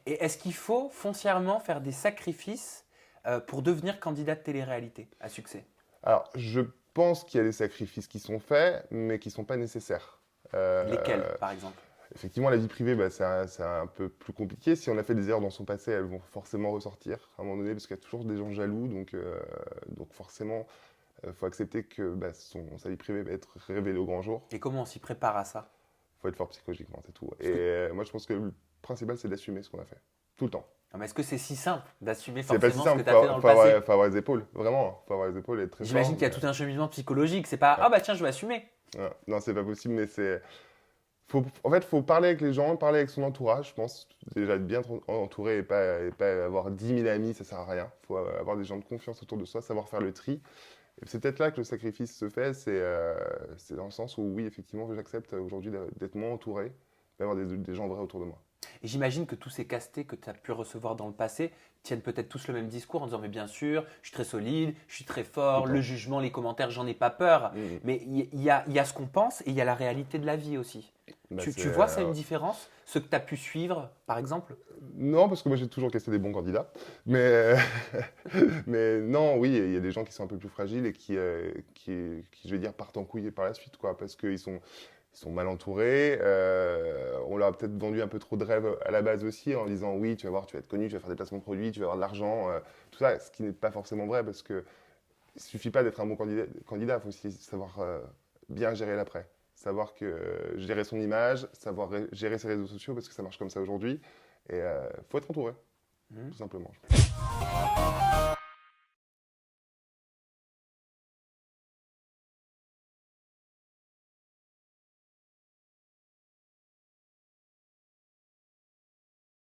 Et est-ce qu'il faut foncièrement faire des sacrifices pour devenir candidat de télé-réalité à succès? Alors, je pense qu'il y a des sacrifices qui sont faits, mais qui ne sont pas nécessaires. Lesquels, par exemple? Effectivement, la vie privée, bah, c'est un peu plus compliqué. Si on a fait des erreurs dans son passé, elles vont forcément ressortir à un moment donné, parce qu'il y a toujours des gens jaloux. Donc forcément, il faut accepter que bah, sa vie privée va être révélée au grand jour. Et comment on s'y prépare à ça? Il faut être fort psychologiquement, c'est tout. Parce Et que- moi, je pense que le principal, c'est d'assumer ce qu'on a fait. Tout le temps. Non, mais est-ce que c'est si simple d'assumer C'est pas si forcément ce simple, que tu as fait dans le passé? faut avoir les épaules, vraiment. Faut avoir les épaules et être très fort. J'imagine qu'il y a tout un cheminement psychologique. C'est pas, ah bah tiens, je vais assumer. Non, c'est pas possible, mais c'est. En fait, faut parler avec les gens, parler avec son entourage, je pense. Déjà, être bien entouré et pas avoir 10 000 amis, ça sert à rien. Il faut avoir des gens de confiance autour de soi, savoir faire le tri. Et c'est peut-être là que le sacrifice se fait, c'est dans le sens où, oui, effectivement, j'accepte aujourd'hui d'être moins entouré, d'avoir des gens vrais autour de moi. Et j'imagine que tous ces castés que tu as pu recevoir dans le passé tiennent peut-être tous le même discours en disant mais bien sûr, je suis très solide, je suis très fort, Tout le le temps. jugement, les commentaires, j'en ai pas peur. Mhm. Mais il y a ce qu'on pense et il y a la réalité de la vie aussi. Bah, Tu c'est, vois ça une différence? Ceux que tu as pu suivre, par exemple? Non, parce que moi j'ai toujours casté des bons candidats. Mais non, oui, il y a des gens qui sont un peu plus fragiles et qui, je vais dire, partent en couille par la suite, quoi, parce qu'ils sont mal entourés. On leur a peut-être vendu un peu trop de rêves à la base aussi, en disant oui, tu vas voir, tu vas être connu, tu vas faire des placements de produits, tu vas avoir de l'argent, tout ça, ce qui n'est pas forcément vrai, parce que il suffit pas d'être un bon candidat, il faut aussi savoir bien gérer l'après. Savoir gérer son image, savoir gérer ses réseaux sociaux, parce que ça marche comme ça aujourd'hui. Et il faut être entouré, tout simplement.